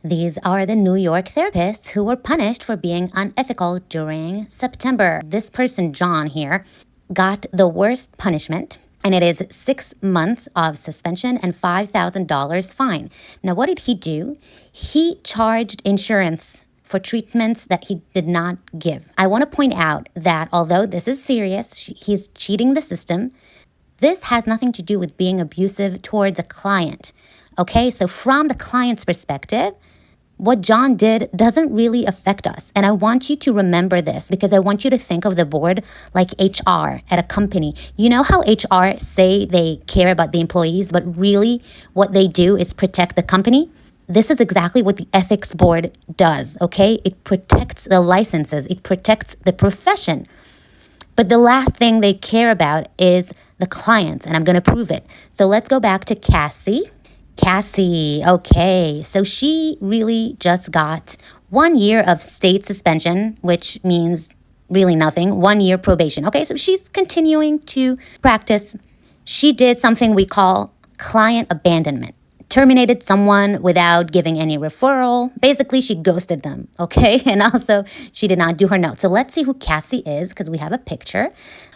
These are the New York therapists who were punished for being unethical during September. This person, John here, got the worst punishment, and it is 6 months of suspension and $5,000 fine. Now, what did he do? He charged insurance for treatments that he did not give. I want to point out that although this is serious, he's cheating the system, this has nothing to do with being abusive towards a client. Okay, so from the client's perspective, what John did doesn't really affect us. And I want you to remember this because I want you to think of the board like HR at a company. You know how HR say they care about the employees, but really what they do is protect the company? This is exactly what the ethics board does, okay? It protects the licenses. It protects the profession. But the last thing they care about is the clients, and I'm going to prove it. So let's go back to Cassie. Cassie, okay, so she really just got 1 year of state suspension, which means really nothing, 1 year probation. Okay, so she's continuing to practice. She did something we call client abandonment. Terminated someone without giving any referral. Basically, she ghosted them, okay? And also, she did not do her notes. So let's see who Cassie is, because we have a picture.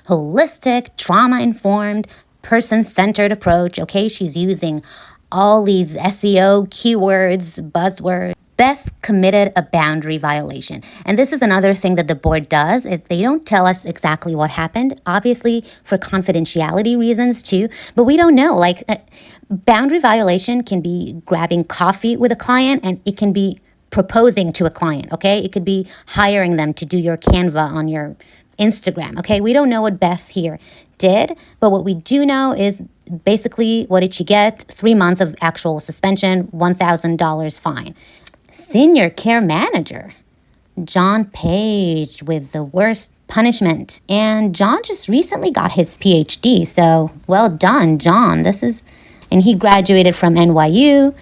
Holistic, trauma-informed, person-centered approach, okay? She's using all these SEO keywords, buzzwords. Beth committed a boundary violation. And this is another thing that the board does, is they don't tell us exactly what happened, obviously for confidentiality reasons too, but we don't know. Like, boundary violation can be grabbing coffee with a client, and it can be proposing to a client, okay? It could be hiring them to do your Canva on your Instagram, okay? We don't know what Beth here did, but what we do know is basically, what did she get? 3 months of actual suspension, $1,000 fine. Senior care manager, John Page, with the worst punishment. And John just recently got his PhD, so well done, John. And he graduated from NYU.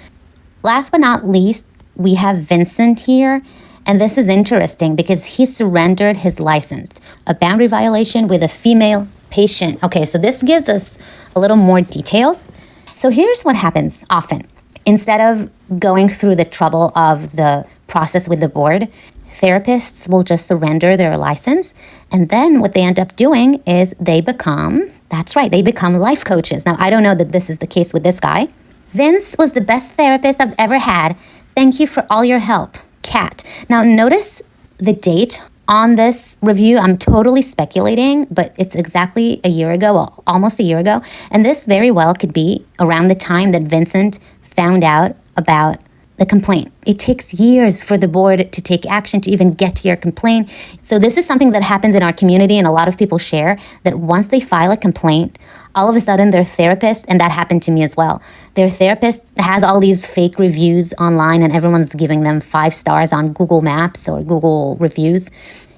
Last but not least, we have Vincent here. And this is interesting because he surrendered his license. A boundary violation with a female patient. Okay, so this gives us a little more details. So here's what happens often. Instead of going through the trouble of the process with the board, therapists will just surrender their license. And then what they end up doing is they become life coaches. Now, I don't know that this is the case with this guy. Vince was the best therapist I've ever had. Thank you for all your help, Kat. Now, notice the date on this review. I'm totally speculating, but it's exactly a year ago, almost a year ago. And this very well could be around the time that Vincent found out about the complaint. It takes years for the board to take action to even get to your complaint. So this is something that happens in our community, and a lot of people share that once they file a complaint, all of a sudden their therapist, and that happened to me as well, their therapist has all these fake reviews online and everyone's giving them 5 stars on Google Maps or Google reviews.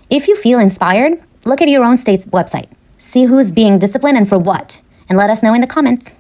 If you feel inspired, look at your own state's website. See who's being disciplined and for what, and let us know in the comments.